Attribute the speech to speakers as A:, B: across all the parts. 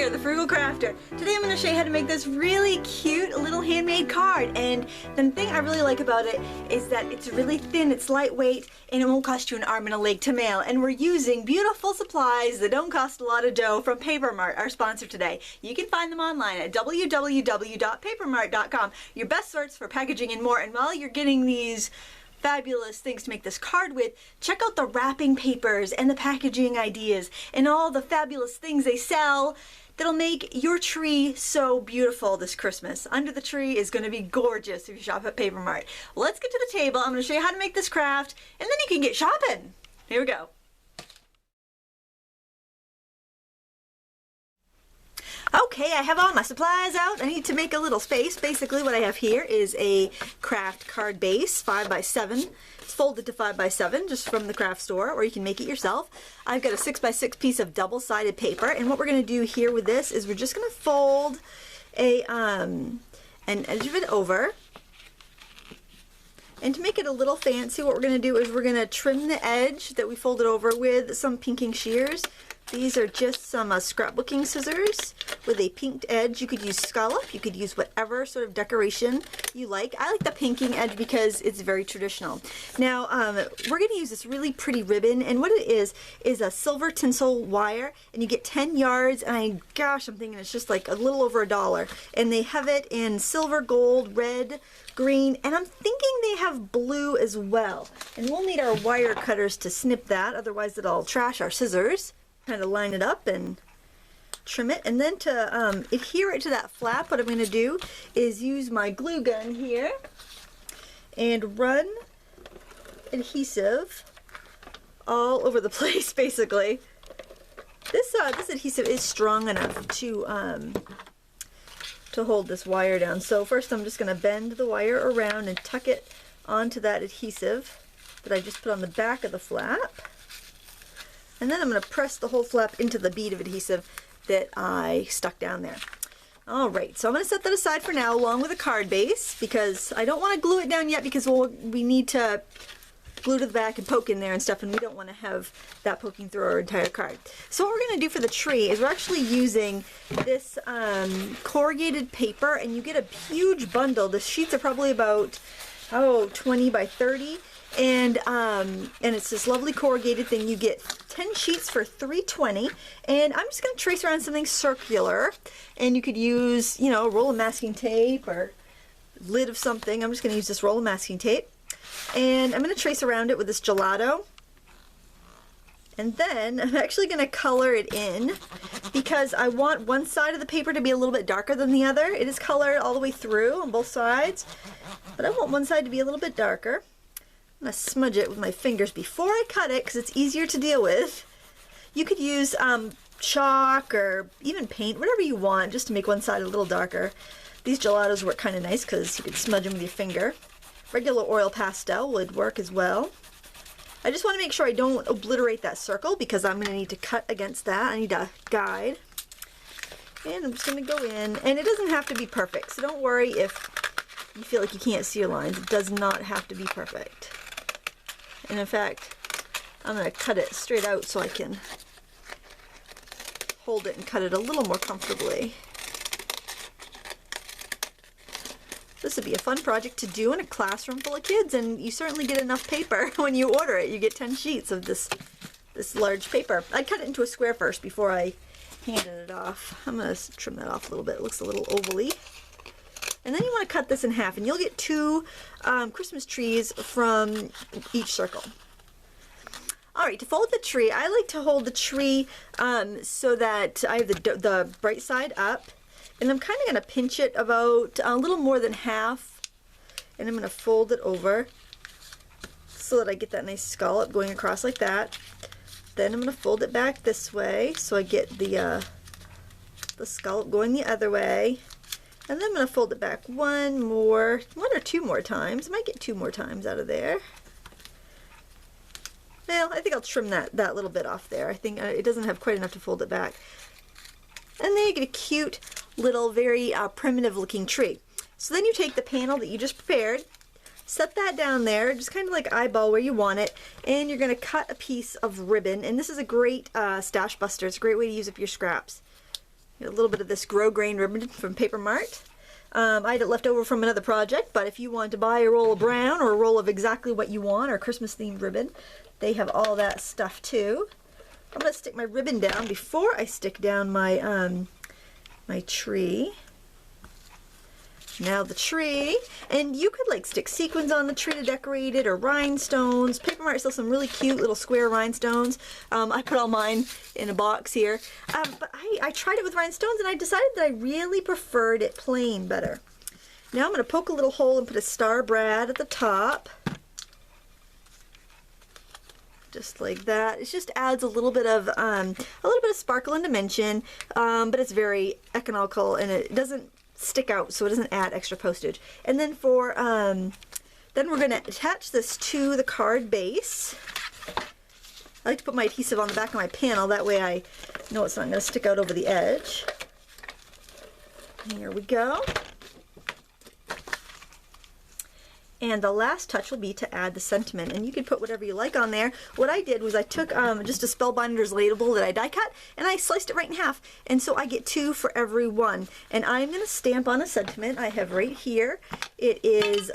A: there, the Frugal Crafter. Today I'm going to show you how to make this really cute little handmade card, and the thing I really like about it is that it's really thin, it's lightweight, and it won't cost you an arm and a leg to mail. And we're using beautiful supplies that don't cost a lot of dough from Paper Mart, our sponsor today. You can find them online at www.papermart.com, your best source for packaging and more. And while you're getting these fabulous things to make this card with, check out the wrapping papers and the packaging ideas and all the fabulous things they sell that'll make your tree so beautiful this Christmas. Under the tree is going to be gorgeous if you shop at Paper Mart. Let's get to the table. I'm going to show you how to make this craft, and then you can get shopping. Here we go. Okay, I have all my supplies out. I need to make a little space. Basically what I have here is a craft card base, 5x7. It's folded to 5x7 just from the craft store, or you can make it yourself. I've got a 6x6 piece of double-sided paper, and what we're going to do here with this is we're just going to fold an edge of it over. And to make it a little fancy, what we're going to do is we're going to trim the edge that we folded over with some pinking shears. These are just some scrapbooking scissors with a pinked edge. You could use scallop, you could use whatever sort of decoration you like. I like the pinking edge because it's very traditional. Now, we're going to use this really pretty ribbon, and what it is a silver tinsel wire, and you get 10 yards, and gosh, I'm thinking it's just like a little over $1. And they have it in silver, gold, red, green, and I'm thinking they have blue as well. And we'll need our wire cutters to snip that, otherwise it'll trash our scissors. Kind of line it up and trim it, and then to adhere it to that flap, what I'm going to do is use my glue gun here and run adhesive all over the place. Basically, this adhesive is strong enough to hold this wire down. So first, I'm just going to bend the wire around and tuck it onto that adhesive that I just put on the back of the flap. And then I'm going to press the whole flap into the bead of adhesive that I stuck down there. Alright, so I'm going to set that aside for now along with the card base, because I don't want to glue it down yet, because we need to glue to the back and poke in there and stuff, and we don't want to have that poking through our entire card. So what we're going to do for the tree is we're actually using this corrugated paper, and you get a huge bundle. The sheets are probably about 20 by 30. And it's this lovely corrugated thing. You get 10 sheets for $3.20, and I'm just going to trace around something circular, and you could use, you know, a roll of masking tape or lid of something. I'm just going to use this roll of masking tape, and I'm going to trace around it with this gelato, and then I'm actually going to color it in because I want one side of the paper to be a little bit darker than the other. It is colored all the way through on both sides, but I want one side to be a little bit darker. I'm going to smudge it with my fingers before I cut it because it's easier to deal with. You could use chalk or even paint, whatever you want, just to make one side a little darker. These gelatos work kind of nice because you can smudge them with your finger. Regular oil pastel would work as well. I just want to make sure I don't obliterate that circle because I'm going to need to cut against that. I need a guide. And I'm just going to go in, and it doesn't have to be perfect, so don't worry if you feel like you can't see your lines. It does not have to be perfect. And in fact, I'm going to cut it straight out so I can hold it and cut it a little more comfortably. This would be a fun project to do in a classroom full of kids, and you certainly get enough paper when you order it. You get 10 sheets of this large paper. I'd cut it into a square first before I handed it off. I'm going to trim that off a little bit. It looks a little ovally. And then you want to cut this in half, and you'll get 2 Christmas trees from each circle. Alright, to fold the tree, I like to hold the tree so that I have the bright side up, and I'm kind of going to pinch it about a little more than half, and I'm going to fold it over so that I get that nice scallop going across like that. Then I'm going to fold it back this way so I get the scallop going the other way. And then I'm going to fold it back one or 2 more times. I might get 2 more times out of there. Well, I think I'll trim that little bit off there. I think it doesn't have quite enough to fold it back. And then you get a cute little, very primitive looking tree. So then you take the panel that you just prepared, set that down there, just kind of like eyeball where you want it, and you're going to cut a piece of ribbon. And this is a great stash buster. It's a great way to use up your scraps. A little bit of this grosgrain ribbon from Paper Mart. I had it left over from another project, but if you want to buy a roll of brown or a roll of exactly what you want or Christmas themed ribbon, they have all that stuff too. I'm going to stick my ribbon down before I stick down my my tree. Now the tree, and you could like stick sequins on the tree to decorate it, or rhinestones. Paper Mart sells some really cute little square rhinestones. I put all mine in a box here, but I tried it with rhinestones and I decided that I really preferred it plain better. Now I'm going to poke a little hole and put a star brad at the top. Just like that. It just adds a little bit of sparkle and dimension, but it's very economical and it doesn't stick out, so it doesn't add extra postage. And then for then we're going to attach this to the card base. I like to put my adhesive on the back of my panel, that way I know it's not going to stick out over the edge. Here we go. And the last touch will be to add the sentiment, and you can put whatever you like on there. What I did was I took just a Spellbinders label that I die cut, and I sliced it right in half, and so I get 2 for every one. And I'm going to stamp on a sentiment I have right here. It is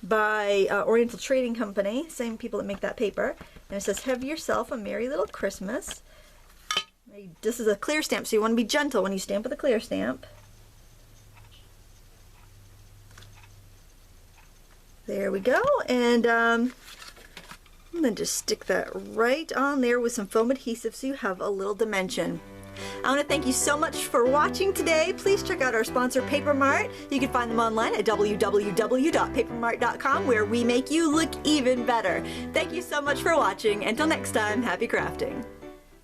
A: by Oriental Trading Company, same people that make that paper, and it says, "Have yourself a merry little Christmas." This is a clear stamp, so you want to be gentle when you stamp with a clear stamp. There we go, and then just stick that right on there with some foam adhesive so you have a little dimension. I want to thank you so much for watching today. Please check out our sponsor, Paper Mart. You can find them online at www.papermart.com, where we make you look even better. Thank you so much for watching. Until next time, happy crafting.